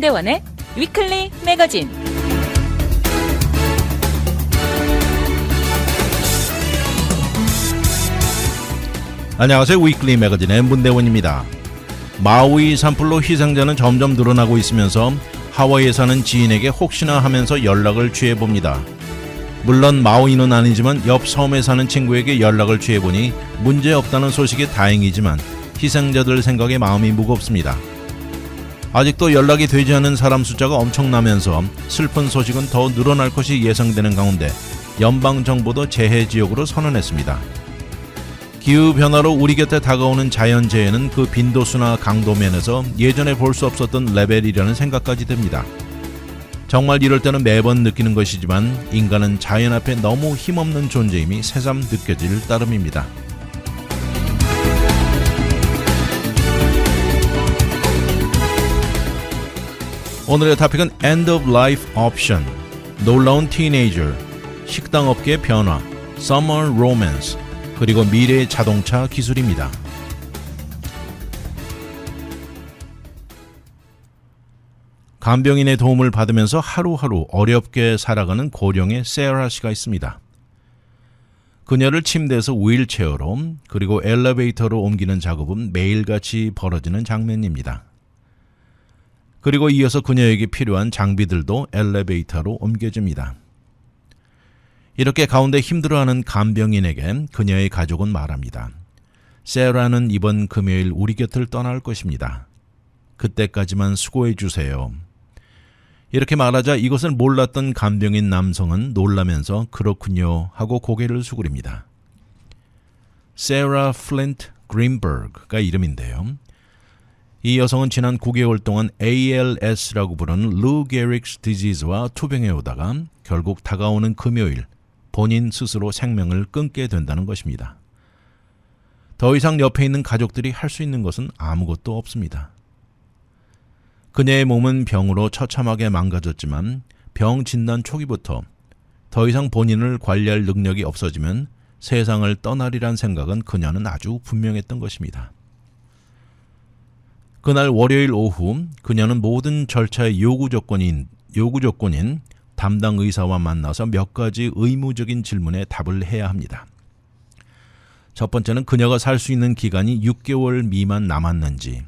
문대원의 위클리 매거진. 안녕하세요. 위클리 매거진의 문대원입니다. 마우이 산불로 희생자는 점점 늘어나고 있으면서 하와이에 사는 지인에게 혹시나 하면서 연락을 취해봅니다. 물론 마우이는 아니지만 옆 섬에 사는 친구에게 연락을 취해보니 문제없다는 소식이 다행이지만 희생자들 생각에 마음이 무겁습니다. 아직도 연락이 되지 않은 사람 숫자가 엄청나면서 슬픈 소식은 더 늘어날 것이 예상되는 가운데 연방정부도 재해지역으로 선언했습니다. 기후변화로 우리 곁에 다가오는 자연재해는 그 빈도수나 강도 면에서 예전에 볼 수 없었던 레벨이라는 생각까지 듭니다. 정말 이럴 때는 매번 느끼는 것이지만 인간은 자연 앞에 너무 힘없는 존재임이 새삼 느껴질 따름입니다. 오늘의 토픽은 End of Life Option, 놀라운 티네이저, 식당업계의 변화, Summer Romance, 그리고 미래의 자동차 기술입니다. 간병인의 도움을 받으면서 하루하루 어렵게 살아가는 고령의 세라 씨가 있습니다. 그녀를 침대에서 휠체어로 그리고 엘리베이터로 옮기는 작업은 매일같이 벌어지는 장면입니다. 그리고 이어서 그녀에게 필요한 장비들도 엘리베이터로 옮겨집니다. 이렇게 가운데 힘들어하는 간병인에게 그녀의 가족은 말합니다. 세라는 이번 금요일 우리 곁을 떠날 것입니다. 그때까지만 수고해 주세요. 이렇게 말하자 이것을 몰랐던 간병인 남성은 놀라면서 그렇군요 하고 고개를 수그립니다. 세라 플린트 그린버그가 이름인데요. 이 여성은 지난 9개월 동안 ALS라고 부르는 루 게릭스 디지즈와 투병해 오다가 결국 다가오는 금요일 본인 스스로 생명을 끊게 된다는 것입니다. 더 이상 옆에 있는 가족들이 할 수 있는 것은 아무것도 없습니다. 그녀의 몸은 병으로 처참하게 망가졌지만 병 진단 초기부터 더 이상 본인을 관리할 능력이 없어지면 세상을 떠나리란 생각은 그녀는 아주 분명했던 것입니다. 그날 월요일 오후 그녀는 모든 절차의 요구 조건인 담당 의사와 만나서 몇 가지 의무적인 질문에 답을 해야 합니다. 첫 번째는 그녀가 살 수 있는 기간이 6개월 미만 남았는지,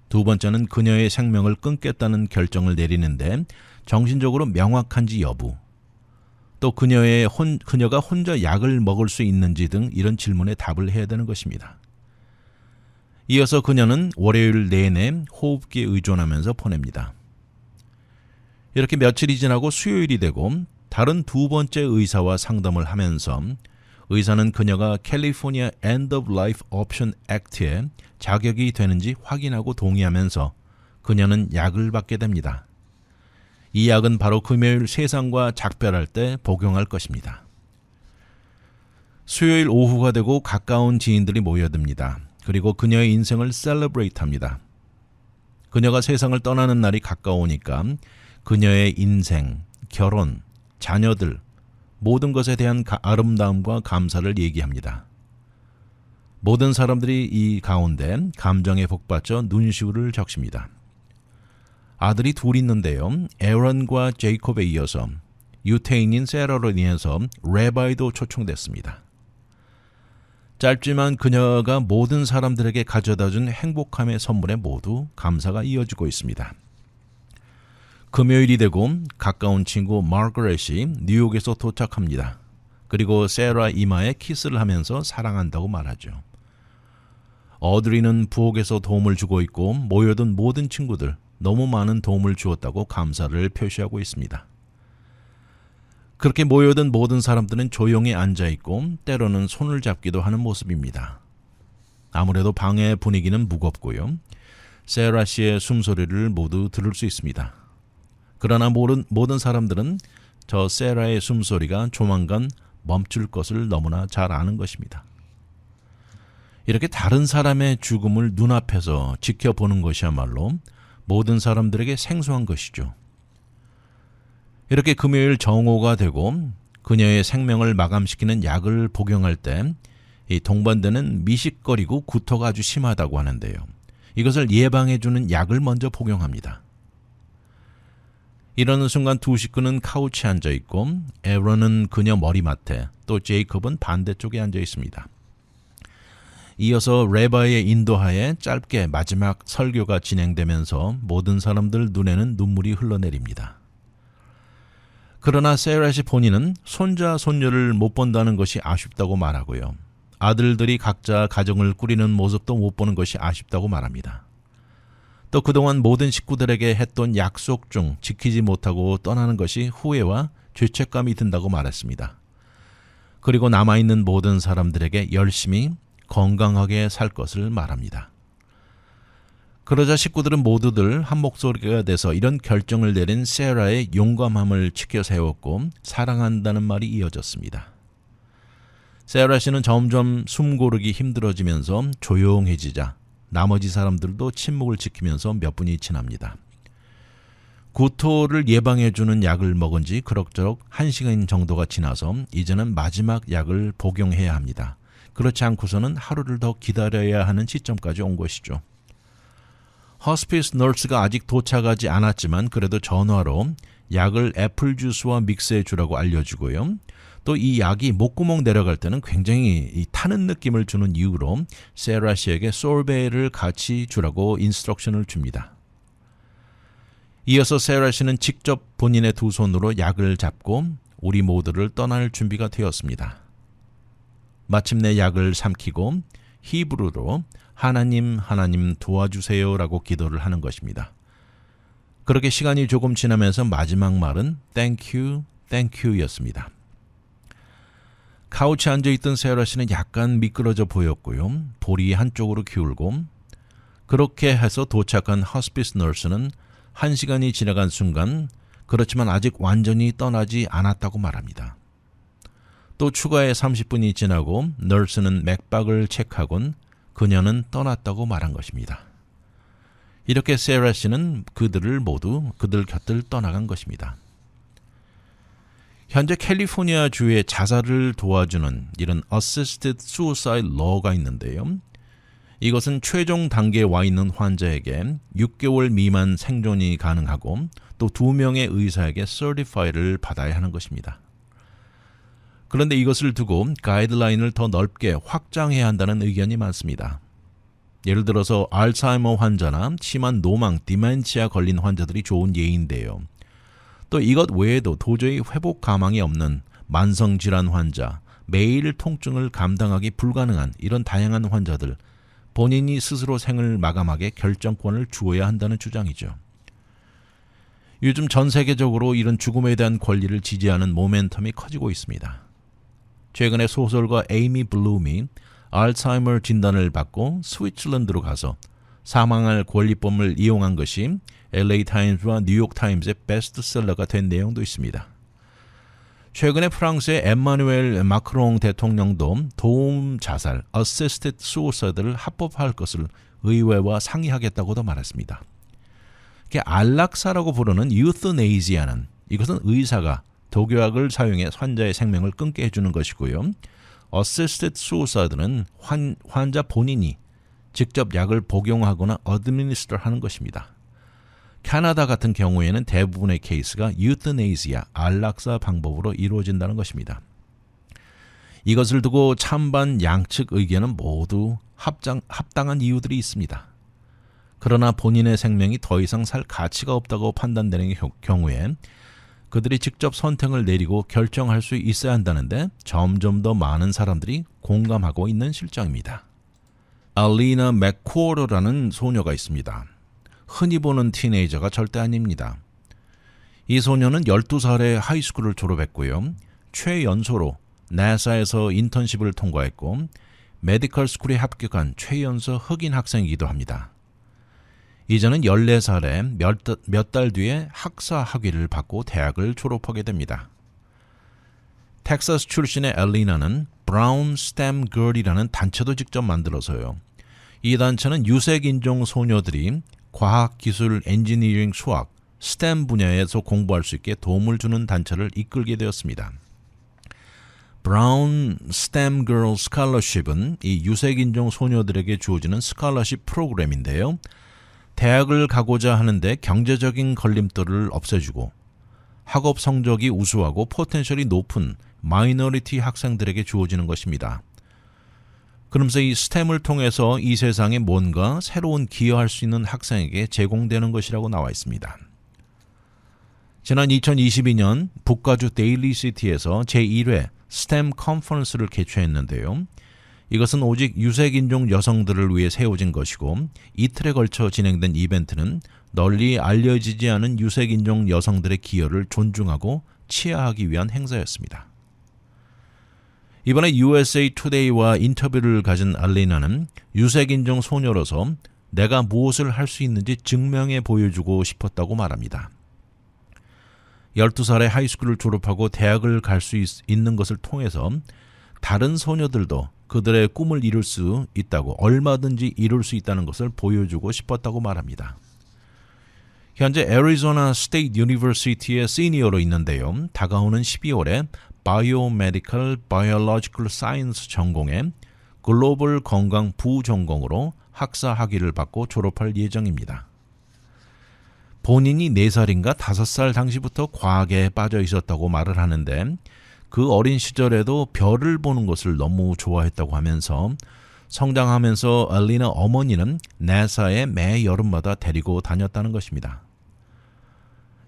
두 번째는 그녀의 생명을 끊겠다는 결정을 내리는데 정신적으로 명확한지 여부, 또 그녀가 혼자 약을 먹을 수 있는지 등 이런 질문에 답을 해야 되는 것입니다. 이어서 그녀는 월요일 내내 호흡기에 의존하면서 보냅니다. 이렇게 며칠이 지나고 수요일이 되고 다른 두 번째 의사와 상담을 하면서 의사는 그녀가 캘리포니아 End of Life Option Act에 자격이 되는지 확인하고 동의하면서 그녀는 약을 받게 됩니다. 이 약은 바로 금요일 세상과 작별할 때 복용할 것입니다. 수요일 오후가 되고 가까운 지인들이 모여듭니다. 그리고 그녀의 인생을 셀러브레이트합니다. 그녀가 세상을 떠나는 날이 가까우니까 그녀의 인생, 결혼, 자녀들, 모든 것에 대한 아름다움과 감사를 얘기합니다. 모든 사람들이 이 가운데 감정에 복받쳐 눈시울을 적십니다. 아들이 둘 있는데요. 에런과 제이콥에 이어서 유태인인 세라로 인해서 레바이도 초청됐습니다. 짧지만 그녀가 모든 사람들에게 가져다준 행복함의 선물에 모두 감사가 이어지고 있습니다. 금요일이 되고 가까운 친구 마거렛이 뉴욕에서 도착합니다. 그리고 세라 이마에 키스를 하면서 사랑한다고 말하죠. 어드리는 부엌에서 도움을 주고 있고 모여든 모든 친구들 너무 많은 도움을 주었다고 감사를 표시하고 있습니다. 그렇게 모여든 모든 사람들은 조용히 앉아있고 때로는 손을 잡기도 하는 모습입니다. 아무래도 방의 분위기는 무겁고요. 세라 씨의 숨소리를 모두 들을 수 있습니다. 그러나 모든 사람들은 저 세라의 숨소리가 조만간 멈출 것을 너무나 잘 아는 것입니다. 이렇게 다른 사람의 죽음을 눈앞에서 지켜보는 것이야말로 모든 사람들에게 생소한 것이죠. 이렇게 금요일 정오가 되고 그녀의 생명을 마감시키는 약을 복용할 때 이 동반되는 미식거리고 구토가 아주 심하다고 하는데요. 이것을 예방해주는 약을 먼저 복용합니다. 이러는 순간 두 식구는 카우치에 앉아 있고 에런은 그녀 머리맡에 또 제이콥은 반대쪽에 앉아 있습니다. 이어서 레바의 인도하에 짧게 마지막 설교가 진행되면서 모든 사람들 눈에는 눈물이 흘러내립니다. 그러나 세라시 본인은 손자, 손녀를 못 본다는 것이 아쉽다고 말하고요. 아들들이 각자 가정을 꾸리는 모습도 못 보는 것이 아쉽다고 말합니다. 또 그동안 모든 식구들에게 했던 약속 중 지키지 못하고 떠나는 것이 후회와 죄책감이 든다고 말했습니다. 그리고 남아있는 모든 사람들에게 열심히 건강하게 살 것을 말합니다. 그러자 식구들은 모두들 한 목소리가 돼서 이런 결정을 내린 세라의 용감함을 치켜 세웠고 사랑한다는 말이 이어졌습니다. 세라 씨는 점점 숨 고르기 힘들어지면서 조용해지자 나머지 사람들도 침묵을 지키면서 몇 분이 지납니다. 구토를 예방해주는 약을 먹은 지 그럭저럭 1시간 정도가 지나서 이제는 마지막 약을 복용해야 합니다. 그렇지 않고서는 하루를 더 기다려야 하는 시점까지 온 것이죠. 허스피스 너스가 아직 도착하지 않았지만 그래도 전화로 약을 애플 주스와 믹스해 주라고 알려주고요. 또 이 약이 목구멍 내려갈 때는 굉장히 타는 느낌을 주는 이유로 세라 씨에게 솔베이를 같이 주라고 인스트럭션을 줍니다. 이어서 세라 씨는 직접 본인의 두 손으로 약을 잡고 우리 모두를 떠날 준비가 되었습니다. 마침내 약을 삼키고 히브리어로 하나님 도와주세요라고 기도를 하는 것입니다. 그렇게 시간이 조금 지나면서 마지막 말은 Thank you였습니다. 카우치에 앉아있던 세라 씨는 약간 미끄러져 보였고요. 볼이 한쪽으로 기울고 그렇게 해서 도착한 허스피스 너스는 1시간이 지나간 순간 그렇지만 아직 완전히 떠나지 않았다고 말합니다. 또 추가의 30분이 지나고 너스는 맥박을 체크하곤 그녀는 떠났다고 말한 것입니다. 이렇게 세라 씨는 그들 곁을 떠나간 것입니다. 현재 캘리포니아 주의 자살을 도와주는 이런 Assisted Suicide Law가 있는데요. 이것은 최종 단계에 와 있는 환자에게 6개월 미만 생존이 가능하고 또 2명의 의사에게 Certify를 받아야 하는 것입니다. 그런데 이것을 두고 가이드라인을 더 넓게 확장해야 한다는 의견이 많습니다. 예를 들어서 알츠하이머 환자나 심한 노망, 디멘치아 걸린 환자들이 좋은 예인데요. 또 이것 외에도 도저히 회복 가망이 없는 만성질환 환자, 매일 통증을 감당하기 불가능한 이런 다양한 환자들, 본인이 스스로 생을 마감하게 결정권을 주어야 한다는 주장이죠. 요즘 전 세계적으로 이런 죽음에 대한 권리를 지지하는 모멘텀이 커지고 있습니다. 최근에 소설가 에이미 블룸이 알츠하이머 진단을 받고 스위tzerland로 가서 사망할 권리법을 이용한 것이 LA 타임즈와 뉴욕 타임즈의 베스트셀러가 된 내용도 있습니다. 최근에 프랑스의 에마누엘 마크롱 대통령도 도움 자살, Assisted Suicide를 합법화할 것을 의회와 상의하겠다고도 말했습니다. 안락사라고 부르는 유스네이지아는 이것은 의사가 독약을 사용해 환자의 생명을 끊게 해주는 것이고요. Assisted Suicide는 환자 본인이 직접 약을 복용하거나 administer 하는 것입니다. 캐나다 같은 경우에는 대부분의 케이스가 유스네이지아, 안락사 방법으로 이루어진다는 것입니다. 이것을 두고 찬반 양측 의견은 모두 합당한 이유들이 있습니다. 그러나 본인의 생명이 더 이상 살 가치가 없다고 판단되는 경우에 그들이 직접 선택을 내리고 결정할 수 있어야 한다는데 점점 더 많은 사람들이 공감하고 있는 실정입니다. 알리나 맥코어라는 소녀가 있습니다. 흔히 보는 티네이저가 절대 아닙니다. 이 소녀는 12살에 하이스쿨을 졸업했고요. 최연소로 나사에서 인턴십을 통과했고 메디컬 스쿨에 합격한 최연소 흑인 학생이기도 합니다. 이제는 14살에 몇 달 뒤에 학사 학위를 받고 대학을 졸업하게 됩니다. 텍사스 출신의 엘리나는 브라운 스템 걸이라는 단체도 직접 만들어서요. 이 단체는 유색인종 소녀들이 과학, 기술, 엔지니어링, 수학, 스템 분야에서 공부할 수 있게 도움을 주는 단체를 이끌게 되었습니다. 브라운 스템 걸 스칼러십은 이 유색인종 소녀들에게 주어지는 스칼러십 프로그램인데요. 대학을 가고자 하는데 경제적인 걸림돌을 없애주고 학업 성적이 우수하고 포텐셜이 높은 마이너리티 학생들에게 주어지는 것입니다. 그러면서 이 스템을 통해서 이 세상에 뭔가 새로운 기여할 수 있는 학생에게 제공되는 것이라고 나와 있습니다. 지난 2022년 북가주 데일리시티에서 제1회 스템 컨퍼런스를 개최했는데요. 이것은 오직 유색인종 여성들을 위해 세워진 것이고 이틀에 걸쳐 진행된 이벤트는 널리 알려지지 않은 유색인종 여성들의 기여를 존중하고 치하하기 위한 행사였습니다. 이번에 USA Today와 인터뷰를 가진 알리나는 유색인종 소녀로서 내가 무엇을 할 수 있는지 증명해 보여주고 싶었다고 말합니다. 12살에 하이스쿨을 졸업하고 대학을 갈 수 있는 것을 통해서 다른 소녀들도 그들의 꿈을 이룰 수 있다고, 얼마든지 이룰 수 있다는 것을 보여주고 싶었다고 말합니다. 현재 애리조나 스테이트 유니버시티의 시니어로 있는데요. 다가오는 12월에 바이오메디컬 바이올로지컬 사이언스 전공에 글로벌 건강 부전공으로 학사 학위를 받고 졸업할 예정입니다. 본인이 4살인가 5살 당시부터 과학에 빠져 있었다고 말을 하는데 그 어린 시절에도 별을 보는 것을 너무 좋아했다고 하면서 성장하면서 알리나 어머니는 나사에 매 여름마다 데리고 다녔다는 것입니다.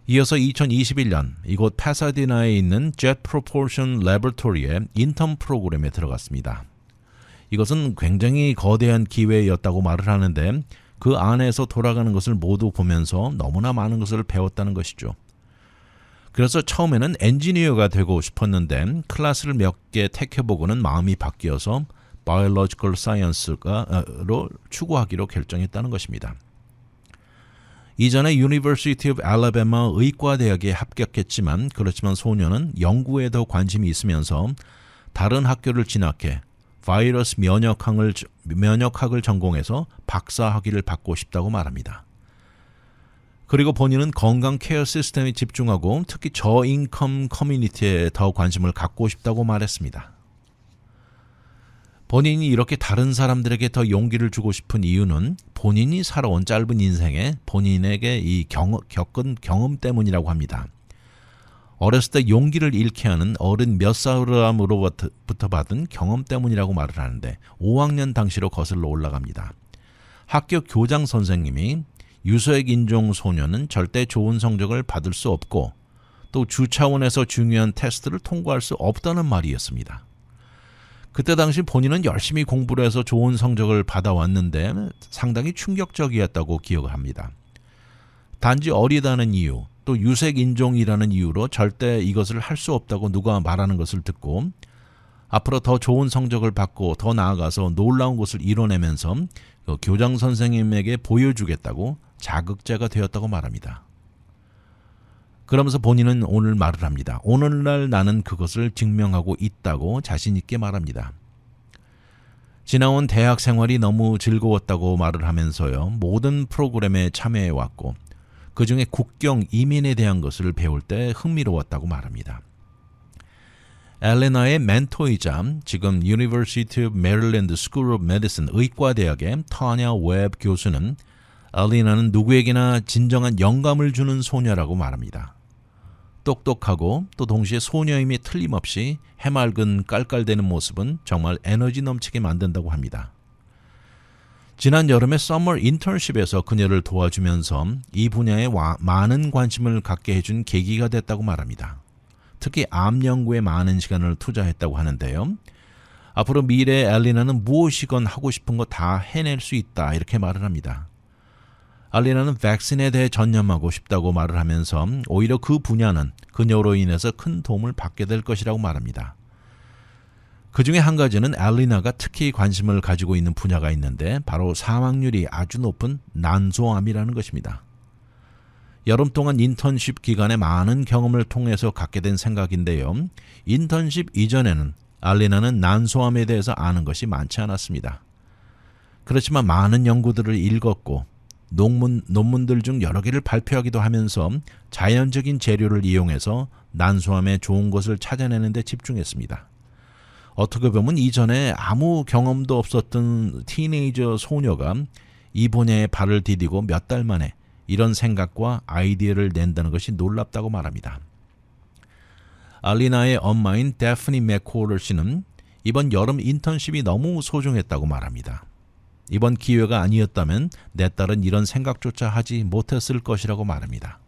이어서 2021년 이곳 파사디나에 있는 Jet Propulsion Laboratory의 인턴 프로그램에 들어갔습니다. 이것은 굉장히 거대한 기회였다고 말을 하는데 그 안에서 돌아가는 것을 모두 보면서 너무나 많은 것을 배웠다는 것이죠. 그래서 처음에는 엔지니어가 되고 싶었는데 클래스를 몇 개 택해보고는 마음이 바뀌어서 Biological Science로 추구하기로 결정했다는 것입니다. 이전에 University of Alabama 의과대학에 합격했지만 그렇지만 소녀는 연구에 더 관심이 있으면서 다른 학교를 진학해 바이러스 면역학을 전공해서 박사 학위를 받고 싶다고 말합니다. 그리고 본인은 건강 케어 시스템에 집중하고 특히 저인컴 커뮤니티에 더 관심을 갖고 싶다고 말했습니다. 본인이 이렇게 다른 사람들에게 더 용기를 주고 싶은 이유는 본인이 살아온 짧은 인생에 본인에게 겪은 경험 때문이라고 합니다. 어렸을 때 용기를 잃게 하는 어른 몇 사람으로부터 받은 경험 때문이라고 말을 하는데 5학년 당시로 거슬러 올라갑니다. 학교 교장 선생님이 유색인종 소녀는 절대 좋은 성적을 받을 수 없고 또 주 차원에서 중요한 테스트를 통과할 수 없다는 말이었습니다. 그때 당시 본인은 열심히 공부를 해서 좋은 성적을 받아왔는데 상당히 충격적이었다고 기억을 합니다. 단지 어리다는 이유, 또 유색인종이라는 이유로 절대 이것을 할 수 없다고 누가 말하는 것을 듣고 앞으로 더 좋은 성적을 받고 더 나아가서 놀라운 것을 이뤄내면서 교장 선생님에게 보여주겠다고 자극제가 되었다고 말합니다. 그러면서 본인은 오늘 말을 합니다. 오늘날 나는 그것을 증명하고 있다고 자신 있게 말합니다. 지나온 대학 생활이 너무 즐거웠다고 말을 하면서요. 모든 프로그램에 참여해왔고 그중에 국경 이민에 대한 것을 배울 때 흥미로웠다고 말합니다. 엘레나의 멘토이자 지금 University of Maryland School of Medicine 의과대학의 타냐 웹 교수는 엘레나는 누구에게나 진정한 영감을 주는 소녀라고 말합니다. 똑똑하고 또 동시에 소녀임이 틀림없이 해맑은 깔깔대는 모습은 정말 에너지 넘치게 만든다고 합니다. 지난 여름에 서머 인턴십에서 그녀를 도와주면서 이 분야에 많은 관심을 갖게 해준 계기가 됐다고 말합니다. 특히 암 연구에 많은 시간을 투자했다고 하는데요. 앞으로 미래의 알리나는 무엇이건 하고 싶은 거 다 해낼 수 있다 이렇게 말을 합니다. 알리나는 백신에 대해 전념하고 싶다고 말을 하면서 오히려 그 분야는 그녀로 인해서 큰 도움을 받게 될 것이라고 말합니다. 그 중에 한 가지는 알리나가 특히 관심을 가지고 있는 분야가 있는데 바로 사망률이 아주 높은 난소암이라는 것입니다. 여름 동안 인턴십 기간에 많은 경험을 통해서 갖게 된 생각인데요. 인턴십 이전에는 알리나는 난소암에 대해서 아는 것이 많지 않았습니다. 그렇지만 많은 연구들을 읽었고 논문들 중 여러 개를 발표하기도 하면서 자연적인 재료를 이용해서 난소암에 좋은 것을 찾아내는 데 집중했습니다. 어떻게 보면 이전에 아무 경험도 없었던 티네이저 소녀가 이 분야에 발을 디디고 몇 달 만에 이런 생각과 아이디어를 낸다는 것이 놀랍다고 말합니다. 알리나의 엄마인 데프니 맥코럴 씨는 이번 여름 인턴십이 너무 소중했다고 말합니다. 이번 기회가 아니었다면 내 딸은 이런 생각조차 하지 못했을 것이라고 말합니다.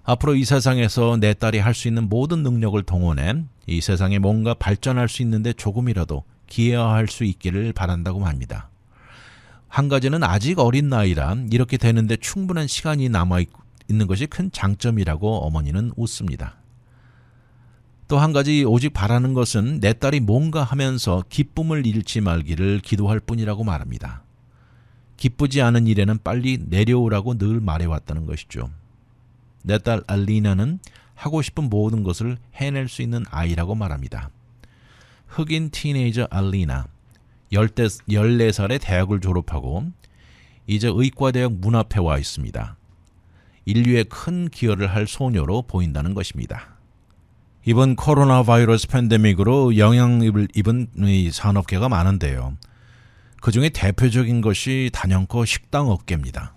앞으로 이 세상에서 내 딸이 할 수 있는 모든 능력을 동원해 이 세상에 뭔가 발전할 수 있는데 조금이라도 기여할 수 있기를 바란다고 합니다. 한 가지는 아직 어린 나이라 이렇게 되는데 충분한 시간이 남아있는 것이 큰 장점이라고 어머니는 웃습니다. 또 한 가지 오직 바라는 것은 내 딸이 뭔가 하면서 기쁨을 잃지 말기를 기도할 뿐이라고 말합니다. 기쁘지 않은 일에는 빨리 내려오라고 늘 말해왔다는 것이죠. 내 딸 알리나는 하고 싶은 모든 것을 해낼 수 있는 아이라고 말합니다. 흑인 티네이저 알리나, 14살에 대학을 졸업하고 이제 의과대학 문 앞에 와 있습니다. 인류에 큰 기여를 할 소녀로 보인다는 것입니다. 이번 코로나 바이러스 팬데믹으로 영향을 입은 산업계가 많은데요. 그중에 대표적인 것이 단연코 식당 업계입니다.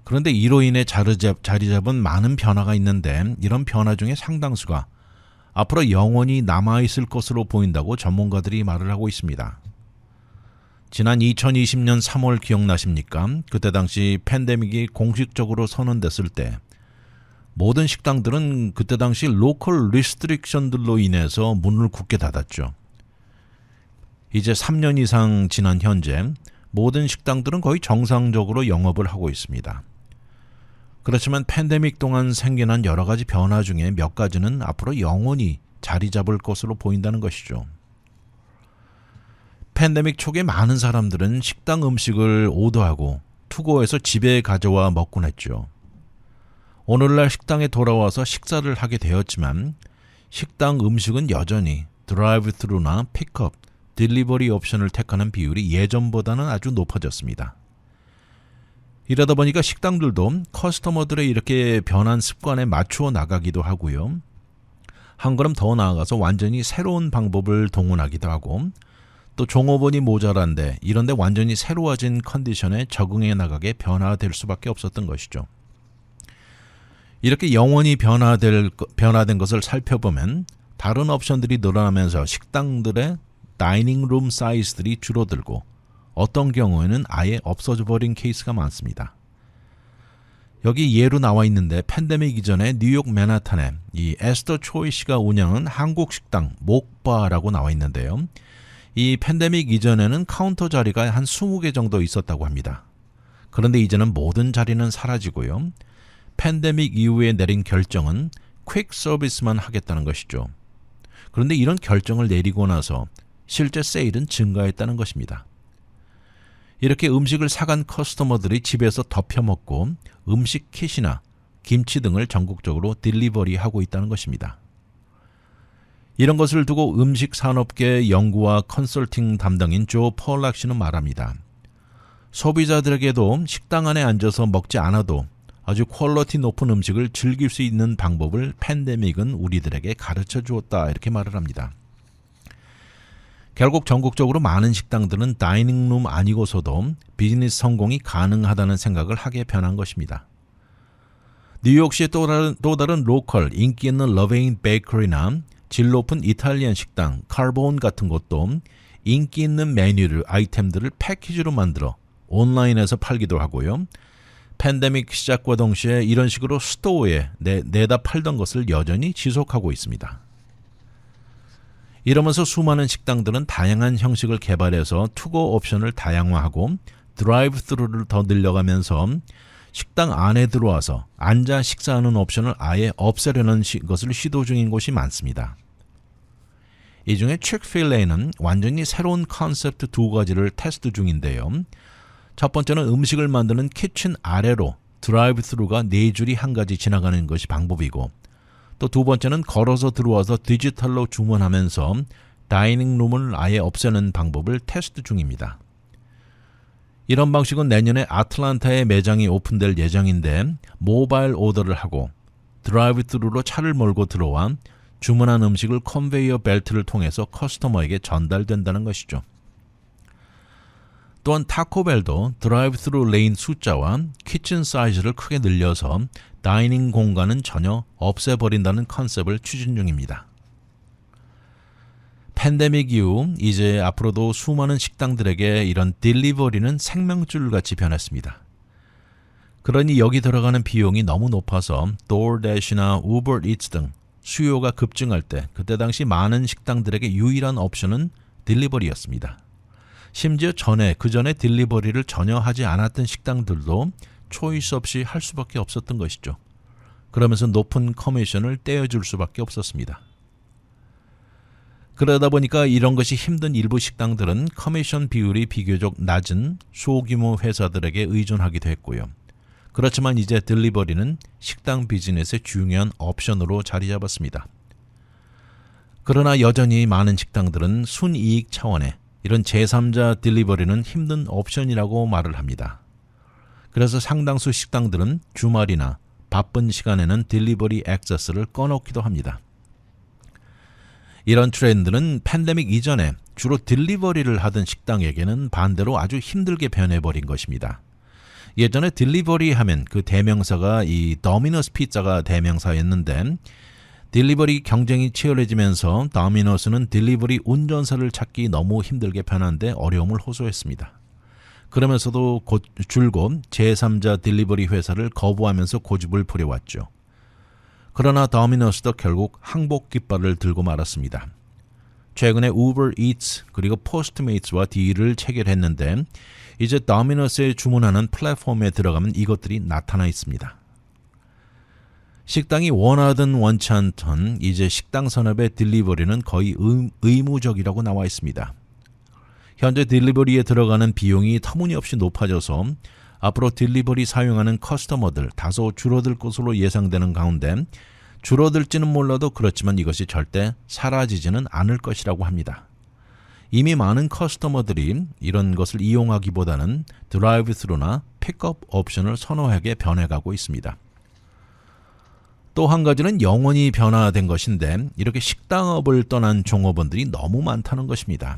그런데 이로 인해 자리 잡은 많은 변화가 있는데 이런 변화 중에 상당수가 앞으로 영원히 남아있을 것으로 보인다고 전문가들이 말을 하고 있습니다. 지난 2020년 3월 기억나십니까? 그때 당시 팬데믹이 공식적으로 선언됐을 때 모든 식당들은 그때 당시 로컬 리스트릭션들로 인해서 문을 굳게 닫았죠. 이제 3년 이상 지난 현재 모든 식당들은 거의 정상적으로 영업을 하고 있습니다. 그렇지만 팬데믹 동안 생겨난 여러 가지 변화 중에 몇 가지는 앞으로 영원히 자리 잡을 것으로 보인다는 것이죠. 팬데믹 초기에 많은 사람들은 식당 음식을 오더하고 투고해서 집에 가져와 먹곤 했죠. 오늘날 식당에 돌아와서 식사를 하게 되었지만 식당 음식은 여전히 드라이브 스루나 픽업, 딜리버리 옵션을 택하는 비율이 예전보다는 아주 높아졌습니다. 이러다 보니까 식당들도 커스터머들의 이렇게 변한 습관에 맞추어 나가기도 하고요. 한 걸음 더 나아가서 완전히 새로운 방법을 동원하기도 하고 또 종업원이 모자란데 이런데 완전히 새로워진 컨디션에 적응해 나가게 변화될 수밖에 없었던 것이죠. 이렇게 영원히 변화된 것을 살펴보면 다른 옵션들이 늘어나면서 식당들의 다이닝룸 사이즈들이 줄어들고 어떤 경우에는 아예 없어져 버린 케이스가 많습니다. 여기 예로 나와 있는데 팬데믹 이전에 뉴욕 맨하탄에 이 에스더 초이 씨가 운영한 한국 식당 목바라고 나와 있는데요. 이 팬데믹 이전에는 카운터 자리가 한 20개 정도 있었다고 합니다. 그런데 이제는 모든 자리는 사라지고요. 팬데믹 이후에 내린 결정은 퀵 서비스만 하겠다는 것이죠. 그런데 이런 결정을 내리고 나서 실제 세일은 증가했다는 것입니다. 이렇게 음식을 사간 커스터머들이 집에서 덮여 먹고 음식 킷이나 김치 등을 전국적으로 딜리버리하고 있다는 것입니다. 이런 것을 두고 음식 산업계 연구와 컨설팅 담당인 조 폴락 씨는 말합니다. 소비자들에게도 식당 안에 앉아서 먹지 않아도 아주 퀄리티 높은 음식을 즐길 수 있는 방법을 팬데믹은 우리들에게 가르쳐 주었다 이렇게 말을 합니다. 결국 전국적으로 많은 식당들은 다이닝룸 아니고서도 비즈니스 성공이 가능하다는 생각을 하게 변한 것입니다. 뉴욕시의 또 다른 로컬 인기 있는 러베인 베이커리나 질 높은 이탈리안 식당 카르본 같은 곳도 인기 있는 메뉴를 아이템들을 패키지로 만들어 온라인에서 팔기도 하고요. 팬데믹 시작과 동시에 이런 식으로 스토어에 내다 팔던 것을 여전히 지속하고 있습니다. 이러면서 수많은 식당들은 다양한 형식을 개발해서 투고 옵션을 다양화하고 드라이브 스루를 더 늘려가면서 식당 안에 들어와서 앉아 식사하는 옵션을 아예 없애려는 것을 시도 중인 곳이 많습니다. 이 중에 칙필레이는 완전히 새로운 컨셉트 2가지를 테스트 중인데요. 첫 번째는 음식을 만드는 키친 아래로 드라이브 스루가 4줄이 한 가지 지나가는 것이 방법이고 또 두 번째는 걸어서 들어와서 디지털로 주문하면서 다이닝룸을 아예 없애는 방법을 테스트 중입니다. 이런 방식은 내년에 아틀란타에 매장이 오픈될 예정인데 모바일 오더를 하고 드라이브 스루로 차를 몰고 들어와 주문한 음식을 컨베이어 벨트를 통해서 커스터머에게 전달된다는 것이죠. 또한 타코벨도 드라이브-스루 레인 숫자와 키친 사이즈를 크게 늘려서 다이닝 공간은 전혀 없애버린다는 컨셉을 추진 중입니다. 팬데믹 이후 이제 앞으로도 수많은 식당들에게 이런 딜리버리는 생명줄같이 변했습니다. 그러니 여기 들어가는 비용이 너무 높아서 DoorDash나 Uber Eats 등 수요가 급증할 때 그때 당시 많은 식당들에게 유일한 옵션은 딜리버리였습니다. 심지어 그 전에 딜리버리를 전혀 하지 않았던 식당들도 초이스 없이 할 수밖에 없었던 것이죠. 그러면서 높은 커미션을 떼어줄 수밖에 없었습니다. 그러다 보니까 이런 것이 힘든 일부 식당들은 커미션 비율이 비교적 낮은 소규모 회사들에게 의존하기도 했고요. 그렇지만 이제 딜리버리는 식당 비즈니스의 중요한 옵션으로 자리 잡았습니다. 그러나 여전히 많은 식당들은 순이익 차원에 이런 제3자 딜리버리는 힘든 옵션이라고 말을 합니다. 그래서 상당수 식당들은 주말이나 바쁜 시간에는 딜리버리 액세스를 꺼놓기도 합니다. 이런 트렌드는 팬데믹 이전에 주로 딜리버리를 하던 식당에게는 반대로 아주 힘들게 변해버린 것입니다. 예전에 딜리버리 하면 그 대명사가 이 도미노스 피자가 대명사였는데 딜리버리 경쟁이 치열해지면서 도미노스는 딜리버리 운전사를 찾기 너무 힘들게 변한데 어려움을 호소했습니다. 그러면서도 줄곧 제3자 딜리버리 회사를 거부하면서 고집을 부려왔죠. 그러나 도미노스도 결국 항복 깃발을 들고 말았습니다. 최근에 우버 이츠 그리고 포스트메이츠와 딜을 체결했는데 이제 도미노스에 주문하는 플랫폼에 들어가면 이것들이 나타나 있습니다. 식당이 원하든 원치 않든 이제 식당 산업의 딜리버리는 거의 의무적이라고 나와 있습니다. 현재 딜리버리에 들어가는 비용이 터무니없이 높아져서 앞으로 딜리버리 사용하는 커스터머들 다소 줄어들 것으로 예상되는 가운데 줄어들지는 몰라도 그렇지만 이것이 절대 사라지지는 않을 것이라고 합니다. 이미 많은 커스터머들이 이런 것을 이용하기보다는 드라이브-스루나 픽업 옵션을 선호하게 변해가고 있습니다. 또 한 가지는 영원히 변화된 것인데 이렇게 식당업을 떠난 종업원들이 너무 많다는 것입니다.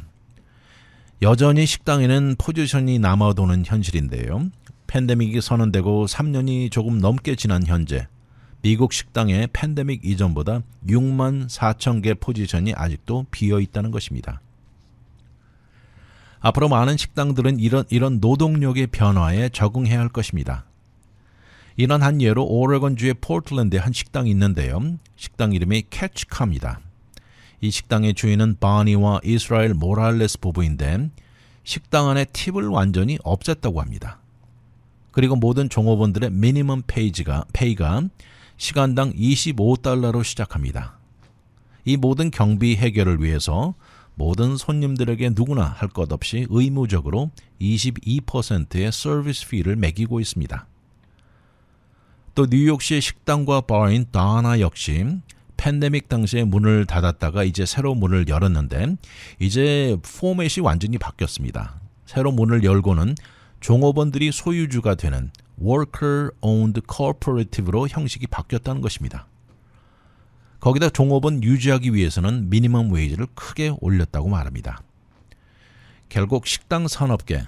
여전히 식당에는 포지션이 남아도는 현실인데요. 팬데믹이 선언되고 3년이 조금 넘게 지난 현재 미국 식당의 팬데믹 이전보다 6만 4천 개 포지션이 아직도 비어 있다는 것입니다. 앞으로 많은 식당들은 이런 노동력의 변화에 적응해야 할 것입니다. 이런 한 예로 오레곤주의 포틀랜드에 한 식당이 있는데요. 식당 이름이 캐치카입니다. 이 식당의 주인은 바니와 이스라엘 모랄레스 부부인데 식당 안에 팁을 완전히 없앴다고 합니다. 그리고 모든 종업원들의 미니멈 페이가 시간당 $25로 시작합니다. 이 모든 경비 해결을 위해서 모든 손님들에게 누구나 할 것 없이 의무적으로 22%의 서비스 피를 매기고 있습니다. 또 뉴욕시의 식당과 바인 다나 역시 팬데믹 당시에 문을 닫았다가 이제 새로 문을 열었는데 이제 포맷이 완전히 바뀌었습니다. 새로 문을 열고는 종업원들이 소유주가 되는 Worker-owned Cooperative로 형식이 바뀌었다는 것입니다. 거기다 종업원 유지하기 위해서는 미니멈 웨이지를 크게 올렸다고 말합니다. 결국 식당 산업계,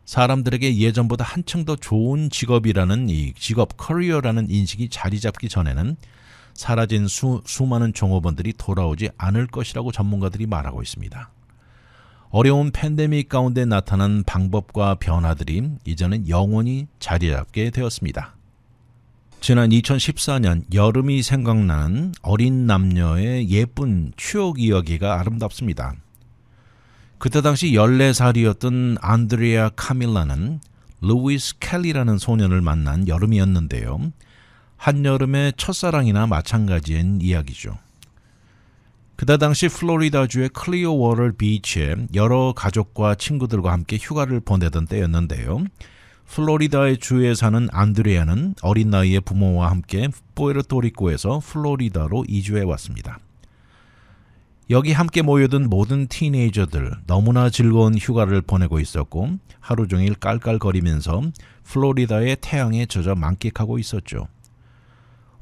사람들에게 예전보다 한층 더 좋은 직업이라는 이 직업 커리어라는 인식이 자리 잡기 전에는 사라진 수많은 종업원들이 돌아오지 않을 것이라고 전문가들이 말하고 있습니다. 어려운 팬데믹 가운데 나타난 방법과 변화들이 이제는 영원히 자리 잡게 되었습니다. 지난 2014년 여름이 생각나는 어린 남녀의 예쁜 추억 이야기가 아름답습니다. 그때 당시 14살이었던 안드레아 카밀라는 루이스 켈리라는 소년을 만난 여름이었는데요. 한여름의 첫사랑이나 마찬가지인 이야기죠. 그때 당시 플로리다주의 클리어워터 비치에 여러 가족과 친구들과 함께 휴가를 보내던 때였는데요. 플로리다의 주에 사는 안드레아는 어린 나이에 부모와 함께 푸에르토리코에서 플로리다로 이주해 왔습니다. 여기 함께 모여든 모든 티네이저들 너무나 즐거운 휴가를 보내고 있었고 하루 종일 깔깔거리면서 플로리다의 태양에 젖어 만끽하고 있었죠.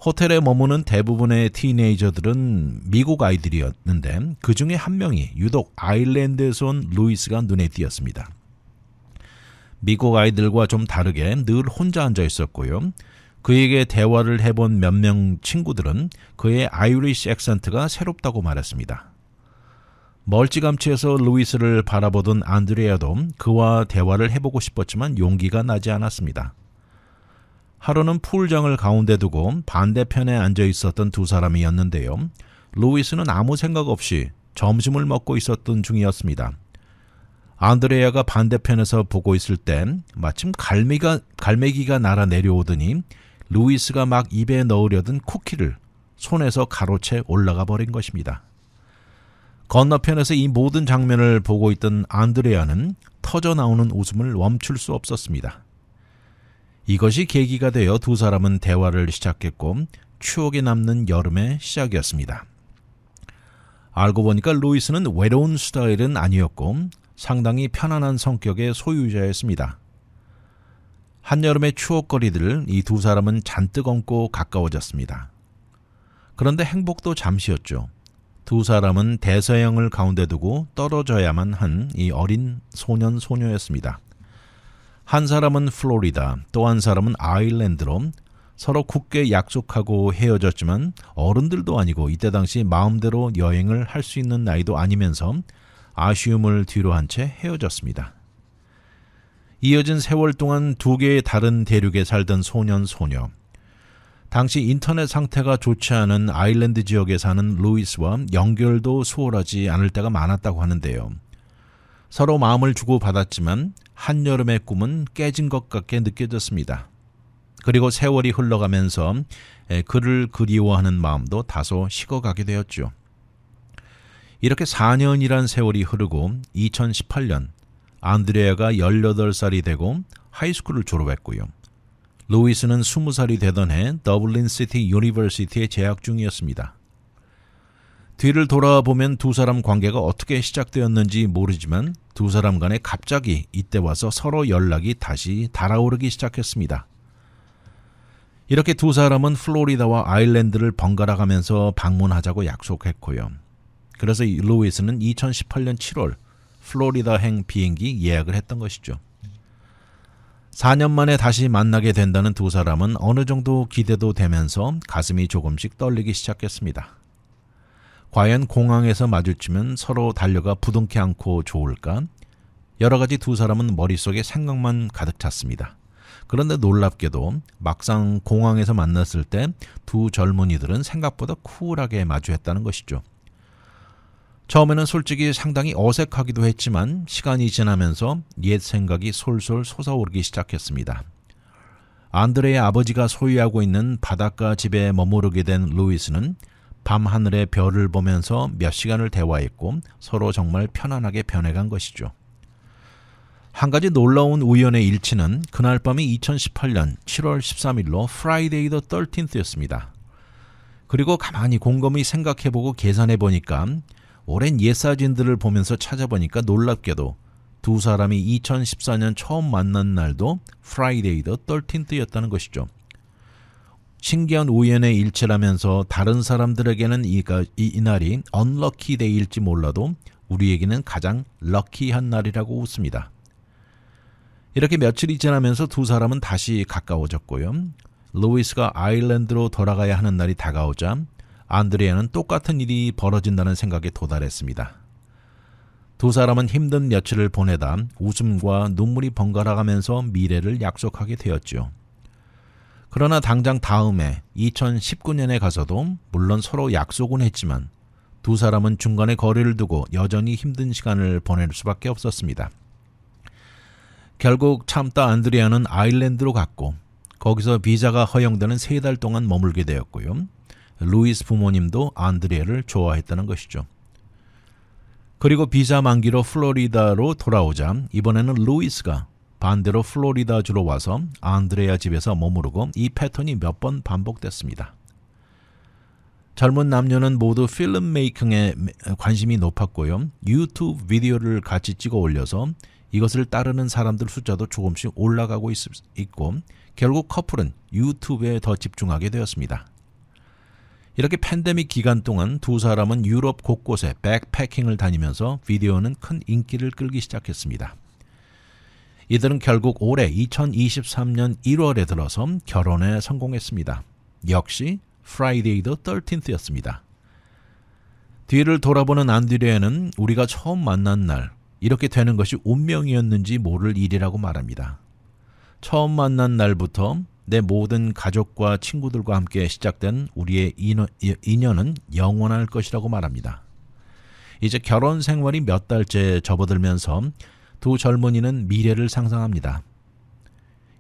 호텔에 머무는 대부분의 티네이저들은 미국 아이들이었는데 그 중에 한 명이 유독 아일랜드에서 온 루이스가 눈에 띄었습니다. 미국 아이들과 좀 다르게 늘 혼자 앉아 있었고요. 그에게 대화를 해본 몇 명 친구들은 그의 아이리시 액센트가 새롭다고 말했습니다. 멀찌감치해서 루이스를 바라보던 안드레아도 그와 대화를 해보고 싶었지만 용기가 나지 않았습니다. 하루는 풀장을 가운데 두고 반대편에 앉아 있었던 두 사람이었는데요. 루이스는 아무 생각 없이 점심을 먹고 있었던 중이었습니다. 안드레아가 반대편에서 보고 있을 때 마침 갈매기가 날아 내려오더니 루이스가 막 입에 넣으려던 쿠키를 손에서 가로채 올라가 버린 것입니다. 건너편에서 이 모든 장면을 보고 있던 안드레아는 터져나오는 웃음을 멈출 수 없었습니다. 이것이 계기가 되어 두 사람은 대화를 시작했고 추억에 남는 여름의 시작이었습니다. 알고 보니까 루이스는 외로운 스타일은 아니었고 상당히 편안한 성격의 소유자였습니다. 한여름의 추억거리들을 이 두 사람은 잔뜩 얹고 가까워졌습니다. 그런데 행복도 잠시였죠. 두 사람은 대서양을 가운데 두고 떨어져야만 한 이 어린 소년 소녀였습니다. 한 사람은 플로리다, 또 한 사람은 아일랜드로 서로 굳게 약속하고 헤어졌지만 어른들도 아니고 이때 당시 마음대로 여행을 할 수 있는 나이도 아니면서 아쉬움을 뒤로 한 채 헤어졌습니다. 이어진 세월 동안 두 개의 다른 대륙에 살던 소년 소녀. 당시 인터넷 상태가 좋지 않은 아일랜드 지역에 사는 루이스와 연결도 수월하지 않을 때가 많았다고 하는데요. 서로 마음을 주고받았지만 한여름의 꿈은 깨진 것 같게 느껴졌습니다. 그리고 세월이 흘러가면서 그를 그리워하는 마음도 다소 식어가게 되었죠. 이렇게 4년이란 세월이 흐르고 2018년 안드레아가 18살이 되고 하이스쿨을 졸업했고요. 루이스는 20살이 되던 해 더블린 시티 유니버시티에 재학 중이었습니다. 뒤를 돌아보면 두 사람 관계가 어떻게 시작되었는지 모르지만 두 사람 간에 갑자기 이때 와서 서로 연락이 다시 달아오르기 시작했습니다. 이렇게 두 사람은 플로리다와 아일랜드를 번갈아 가면서 방문하자고 약속했고요. 그래서 루이스는 2018년 7월 플로리다행 비행기 예약을 했던 것이죠. 4년 만에 다시 만나게 된다는 두 사람은 어느 정도 기대도 되면서 가슴이 조금씩 떨리기 시작했습니다. 과연 공항에서 마주치면 서로 달려가 부둥켜 안고 좋을까? 여러 가지 두 사람은 머릿속에 생각만 가득 찼습니다. 그런데 놀랍게도 막상 공항에서 만났을 때 두 젊은이들은 생각보다 쿨하게 마주했다는 것이죠. 처음에는 솔직히 상당히 어색하기도 했지만 시간이 지나면서 옛 생각이 솔솔 솟아오르기 시작했습니다. 안드레의 아버지가 소유하고 있는 바닷가 집에 머무르게 된 루이스는 밤하늘의 별을 보면서 몇 시간을 대화했고 서로 정말 편안하게 변해간 것이죠. 한 가지 놀라운 우연의 일치는 그날 밤이 2018년 7월 13일로 Friday the 13th였습니다. 그리고 가만히 곰곰이 생각해보고 계산해보니까 오랜 옛사진들을 보면서 찾아보니까 놀랍게도 두 사람이 2014년 처음 만난 날도 Friday the 13th였다는 것이죠. 신기한 우연의 일치라면서 다른 사람들에게는 이 날이 unlucky day일지 몰라도 우리에게는 가장 럭키한 날이라고 웃습니다. 이렇게 며칠이 지나면서 두 사람은 다시 가까워졌고요. 루이스가 아일랜드로 돌아가야 하는 날이 다가오자 안드레아는 똑같은 일이 벌어진다는 생각에 도달했습니다. 두 사람은 힘든 며칠을 보내다 웃음과 눈물이 번갈아 가면서 미래를 약속하게 되었죠. 그러나 당장 다음해 2019년에 가서도 물론 서로 약속은 했지만 두 사람은 중간에 거리를 두고 여전히 힘든 시간을 보낼 수밖에 없었습니다. 결국 참다 안드레아는 아일랜드로 갔고 거기서 비자가 허용되는 3달 동안 머물게 되었고요. 루이스 부모님도 안드레아를 좋아했다는 것이죠. 그리고 비자 만기로 플로리다로 돌아오자 이번에는 루이스가 반대로 플로리다주로 와서 안드레아 집에서 머무르고 이 패턴이 몇 번 반복됐습니다. 젊은 남녀는 모두 필름 메이킹에 관심이 높았고요. 유튜브 비디오를 같이 찍어 올려서 이것을 따르는 사람들 숫자도 조금씩 올라가고 있고 결국 커플은 유튜브에 더 집중하게 되었습니다. 이렇게 팬데믹 기간 동안 두 사람은 유럽 곳곳에 백패킹을 다니면서 비디오는 큰 인기를 끌기 시작했습니다. 이들은 결국 올해 2023년 1월에 들어서 결혼에 성공했습니다. 역시 Friday the 13th였습니다. 뒤를 돌아보는 안드레아는 우리가 처음 만난 날 이렇게 되는 것이 운명이었는지 모를 일이라고 말합니다. 처음 만난 날부터 내 모든 가족과 친구들과 함께 시작된 우리의 인연은 영원할 것이라고 말합니다. 이제 결혼 생활이 몇 달째 접어들면서 두 젊은이는 미래를 상상합니다.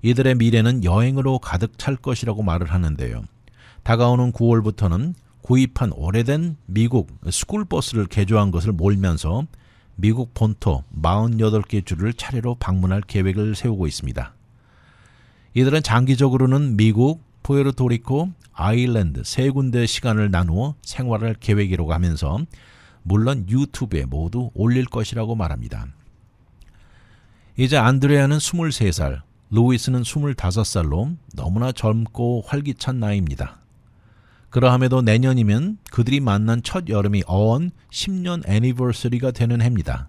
이들의 미래는 여행으로 가득 찰 것이라고 말을 하는데요. 다가오는 9월부터는 구입한 오래된 미국 스쿨버스를 개조한 것을 몰면서 미국 본토 48개 주를 차례로 방문할 계획을 세우고 있습니다. 이들은 장기적으로는 미국, 푸에르토리코, 아일랜드 세 군데 시간을 나누어 생활할 계획이라고 하면서 물론 유튜브에 모두 올릴 것이라고 말합니다. 이제 안드레아는 23살, 루이스는 25살로 너무나 젊고 활기찬 나이입니다. 그러함에도 내년이면 그들이 만난 첫 여름이 어언 10년 애니버서리가 되는 해입니다.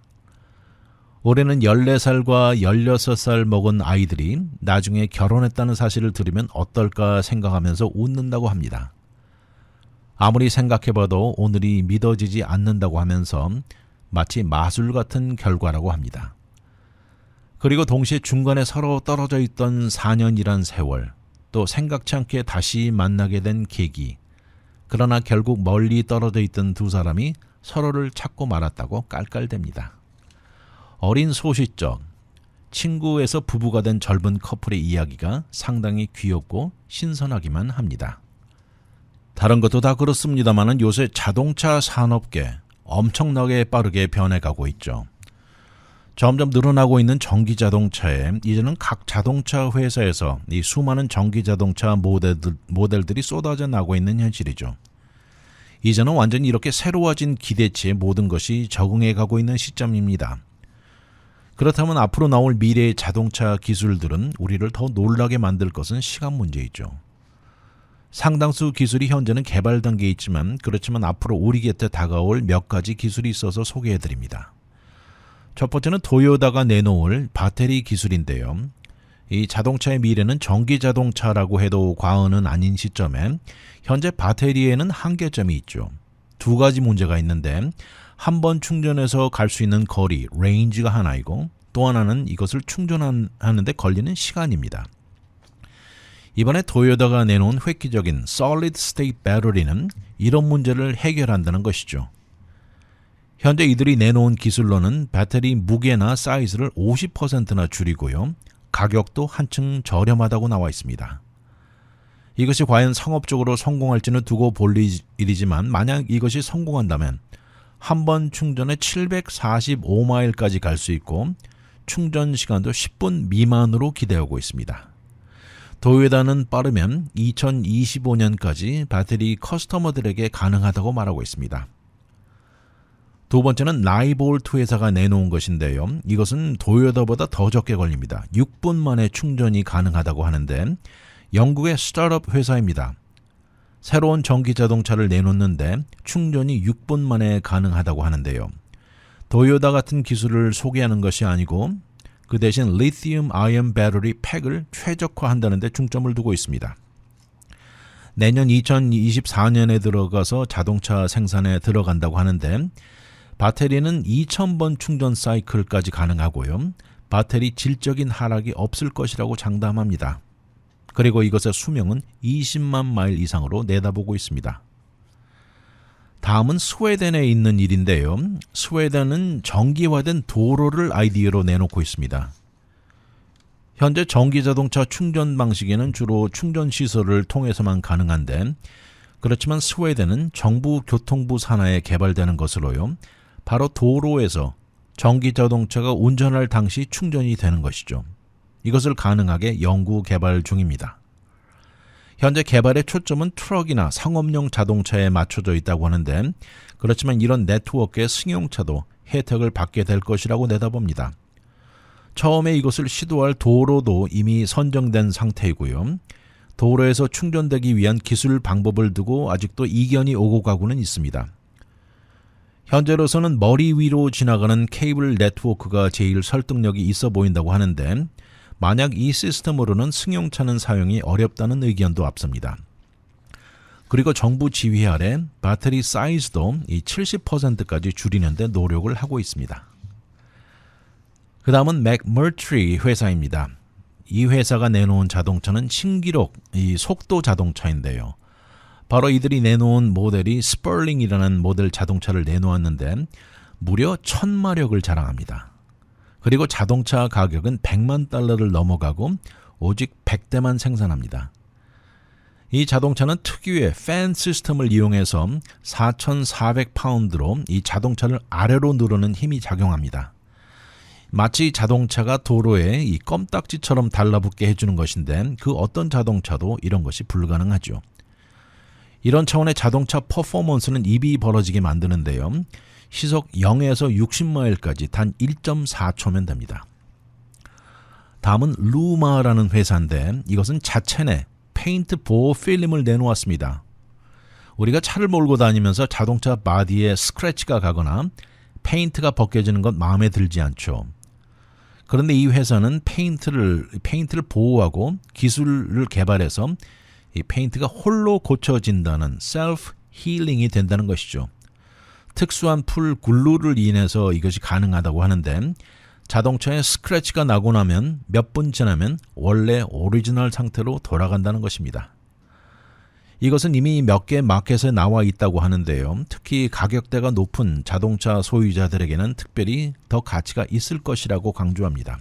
올해는 14살과 16살 먹은 아이들이 나중에 결혼했다는 사실을 들으면 어떨까 생각하면서 웃는다고 합니다. 아무리 생각해봐도 오늘이 믿어지지 않는다고 하면서 마치 마술 같은 결과라고 합니다. 그리고 동시에 중간에 서로 떨어져 있던 4년이란 세월, 또 생각지 않게 다시 만나게 된 계기, 그러나 결국 멀리 떨어져 있던 두 사람이 서로를 찾고 말았다고 깔깔댑니다. 어린 소시적, 친구에서 부부가 된 젊은 커플의 이야기가 상당히 귀엽고 신선하기만 합니다. 다른 것도 다 그렇습니다만 요새 자동차 산업계 엄청나게 빠르게 변해가고 있죠. 점점 늘어나고 있는 전기자동차에 이제는 각 자동차 회사에서 이 수많은 전기자동차 모델들이 쏟아져 나고 있는 현실이죠. 이제는 완전히 이렇게 새로워진 기대치에 모든 것이 적응해 가고 있는 시점입니다. 그렇다면 앞으로 나올 미래의 자동차 기술들은 우리를 더 놀라게 만들 것은 시간 문제이죠. 상당수 기술이 현재는 개발 단계에 있지만 그렇지만 앞으로 우리 곁에 다가올 몇 가지 기술이 있어서 소개해드립니다. 첫 번째는 도요타가 내놓을 배터리 기술인데요. 이 자동차의 미래는 전기 자동차라고 해도 과언은 아닌 시점에 현재 배터리에는 한계점이 있죠. 두 가지 문제가 있는데 한 번 충전해서 갈 수 있는 거리, 레인지가 하나이고 또 하나는 이것을 충전하는데 걸리는 시간입니다. 이번에 도요타가 내놓은 획기적인 Solid State Battery는 이런 문제를 해결한다는 것이죠. 현재 이들이 내놓은 기술로는 배터리 무게나 사이즈를 50%나 줄이고요. 가격도 한층 저렴하다고 나와 있습니다. 이것이 과연 상업적으로 성공할지는 두고 볼 일이지만 만약 이것이 성공한다면 한 번 충전에 745마일까지 갈 수 있고 충전 시간도 10분 미만으로 기대하고 있습니다. 도요타는 빠르면 2025년까지 배터리 커스터머들에게 가능하다고 말하고 있습니다. 두 번째는 라이볼트 회사가 내놓은 것인데요. 이것은 도요타보다 더 적게 걸립니다. 6분 만에 충전이 가능하다고 하는데 영국의 스타트업 회사입니다. 새로운 전기 자동차를 내놓는데 충전이 6분 만에 가능하다고 하는데요. 도요타 같은 기술을 소개하는 것이 아니고 그 대신 리튬 아이언 배터리 팩을 최적화한다는 데 중점을 두고 있습니다. 내년 2024년에 들어가서 자동차 생산에 들어간다고 하는데 배터리는 2000번 충전 사이클까지 가능하고요. 배터리 질적인 하락이 없을 것이라고 장담합니다. 그리고 이것의 수명은 20만 마일 이상으로 내다보고 있습니다. 다음은 스웨덴에 있는 일인데요. 스웨덴은 전기화된 도로를 아이디어로 내놓고 있습니다. 현재 전기자동차 충전 방식에는 주로 충전시설을 통해서만 가능한데 그렇지만 스웨덴은 정부 교통부 산하에 개발되는 것으로요. 바로 도로에서 전기자동차가 운전할 당시 충전이 되는 것이죠. 이것을 가능하게 연구 개발 중입니다. 현재 개발의 초점은 트럭이나 상업용 자동차에 맞춰져 있다고 하는데 그렇지만 이런 네트워크의 승용차도 혜택을 받게 될 것이라고 내다봅니다. 처음에 이것을 시도할 도로도 이미 선정된 상태이고요. 도로에서 충전되기 위한 기술 방법을 두고 아직도 이견이 오고 가고는 있습니다. 현재로서는 머리 위로 지나가는 케이블 네트워크가 제일 설득력이 있어 보인다고 하는데 만약 이 시스템으로는 승용차는 사용이 어렵다는 의견도 앞섭니다. 그리고 정부 지휘 아래 배터리 사이즈도 이 70%까지 줄이는 데 노력을 하고 있습니다. 그 다음은 맥머트리 회사입니다. 이 회사가 내놓은 자동차는 신기록 이 속도 자동차인데요. 바로 이들이 내놓은 모델이 스펄링이라는 모델 자동차를 내놓았는데 무려 1000마력을 자랑합니다. 그리고 자동차 가격은 100만 달러를 넘어가고 오직 100대만 생산합니다. 이 자동차는 특유의 팬 시스템을 이용해서 4,400파운드로 이 자동차를 아래로 누르는 힘이 작용합니다. 마치 자동차가 도로에 이 껌딱지처럼 달라붙게 해주는 것인데 그 어떤 자동차도 이런 것이 불가능하죠. 이런 차원의 자동차 퍼포먼스는 입이 벌어지게 만드는데요. 시속 0에서 60마일까지 단 1.4초면 됩니다. 다음은 루마라는 회사인데 이것은 자체 내 페인트 보호 필름을 내놓았습니다. 우리가 차를 몰고 다니면서 자동차 바디에 스크래치가 가거나 페인트가 벗겨지는 것 마음에 들지 않죠. 그런데 이 회사는 페인트를 보호하고 기술을 개발해서 이 페인트가 홀로 고쳐진다는 셀프 힐링이 된다는 것이죠. 특수한 풀 글루를 인해서 이것이 가능하다고 하는데 자동차에 스크래치가 나고 나면 몇 분 지나면 원래 오리지널 상태로 돌아간다는 것입니다. 이것은 이미 몇 개 마켓에 나와 있다고 하는데요. 특히 가격대가 높은 자동차 소유자들에게는 특별히 더 가치가 있을 것이라고 강조합니다.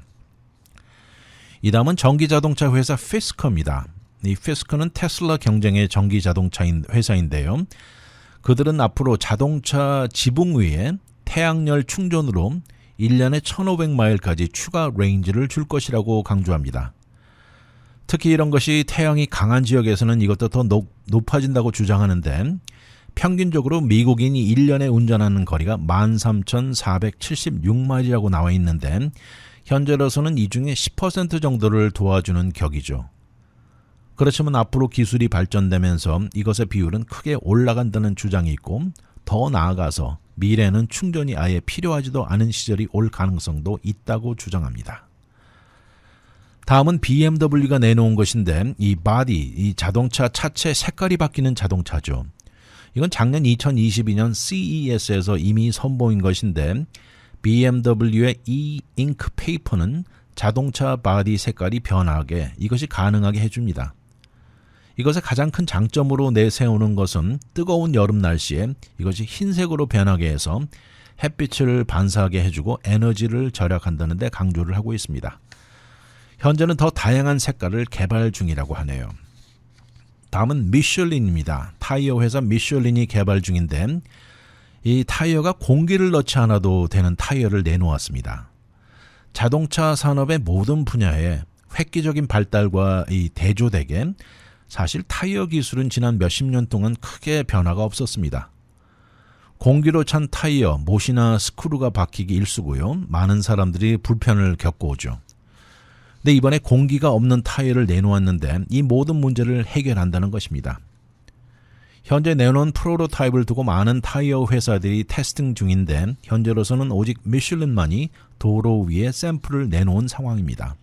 이 다음은 전기자동차 회사 피스커입니다. 이 피스커는 테슬라 경쟁의 전기자동차 회사인데요. 그들은 앞으로 자동차 지붕 위에 태양열 충전으로 1년에 1500마일까지 추가 레인지를 줄 것이라고 강조합니다. 특히 이런 것이 태양이 강한 지역에서는 이것도 더 높아진다고 주장하는데 평균적으로 미국인이 1년에 운전하는 거리가 13,476마일이라고 나와 있는데 현재로서는 이 중에 10% 정도를 도와주는 격이죠. 그렇지만 앞으로 기술이 발전되면서 이것의 비율은 크게 올라간다는 주장이 있고 더 나아가서 미래에는 충전이 아예 필요하지도 않은 시절이 올 가능성도 있다고 주장합니다. 다음은 BMW가 내놓은 것인데 이 자동차 차체 색깔이 바뀌는 자동차죠. 이건 작년 2022년 CES에서 이미 선보인 것인데 BMW의 E-잉크 페이퍼는 자동차 바디 색깔이 변하게 이것이 가능하게 해줍니다. 이것의 가장 큰 장점으로 내세우는 것은 뜨거운 여름 날씨에 이것이 흰색으로 변하게 해서 햇빛을 반사하게 해주고 에너지를 절약한다는 데 강조를 하고 있습니다. 현재는 더 다양한 색깔을 개발 중이라고 하네요. 다음은 미슐린입니다. 타이어 회사 미슐린이 개발 중인데 이 타이어가 공기를 넣지 않아도 되는 타이어를 내놓았습니다. 자동차 산업의 모든 분야에 획기적인 발달과 이 대조되게 사실 타이어 기술은 지난 몇십 년 동안 크게 변화가 없었습니다. 공기로 찬 타이어, 못이나 스크루가 박히기 일쑤고요. 많은 사람들이 불편을 겪어오죠. 근데 이번에 공기가 없는 타이어를 내놓았는데 이 모든 문제를 해결한다는 것입니다. 현재 내놓은 프로토타입을 두고 많은 타이어 회사들이 테스팅 중인데 현재로서는 오직 미슐린만이 도로 위에 샘플을 내놓은 상황입니다.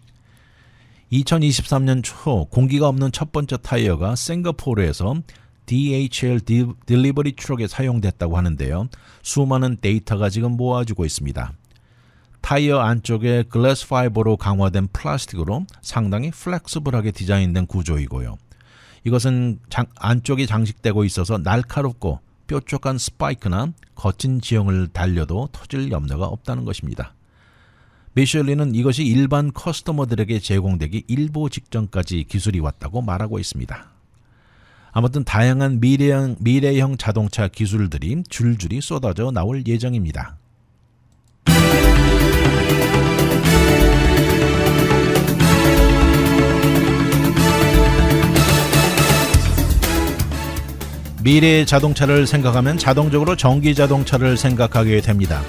2023년 초 공기가 없는 첫 번째 타이어가 싱가포르에서 DHL 딜리버리 트럭에 사용됐다고 하는데요. 수많은 데이터가 지금 모아지고 있습니다. 타이어 안쪽에 글래스 파이버로 강화된 플라스틱으로 상당히 플렉서블하게 디자인된 구조이고요. 이것은 안쪽이 장식되고 있어서 날카롭고 뾰족한 스파이크나 거친 지형을 달려도 터질 염려가 없다는 것입니다. 미슐린은 이것이 일반 커스터머들에게 제공되기 일보 직전까지 기술이 왔다고 말하고 있습니다. 아무튼 다양한 미래형 자동차 기술들이 줄줄이 쏟아져 나올 예정입니다. 미래의 자동차를 생각하면 자동적으로 전기 자동차를 생각하게 됩니다.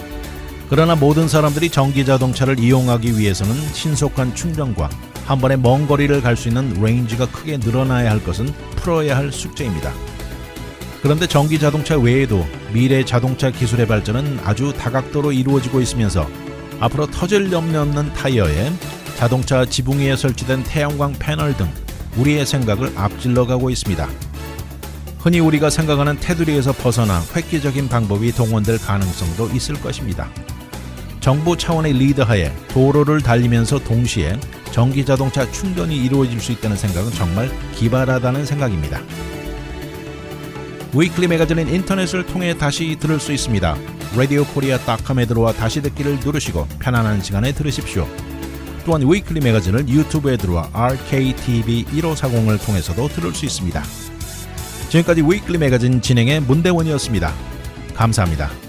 그러나 모든 사람들이 전기 자동차를 이용하기 위해서는 신속한 충전과 한 번에 먼 거리를 갈 수 있는 레인지가 크게 늘어나야 할 것은 풀어야 할 숙제입니다. 그런데 전기 자동차 외에도 미래 자동차 기술의 발전은 아주 다각도로 이루어지고 있으면서 앞으로 터질 염려 없는 타이어에 자동차 지붕 위에 설치된 태양광 패널 등 우리의 생각을 앞질러 가고 있습니다. 흔히 우리가 생각하는 테두리에서 벗어나 획기적인 방법이 동원될 가능성도 있을 것입니다. 정부 차원의 리드하에 도로를 달리면서 동시에 전기자동차 충전이 이루어질 수 있다는 생각은 정말 기발하다는 생각입니다. 위클리 매거진은 인터넷을 통해 다시 들을 수 있습니다. radiokorea.com에 들어와 다시 듣기를 누르시고 편안한 시간에 들으십시오. 또한 위클리 매거진을 유튜브에 들어와 RKTV1540을 통해서도 들을 수 있습니다. 지금까지 위클리 매거진 진행의 문대원이었습니다. 감사합니다.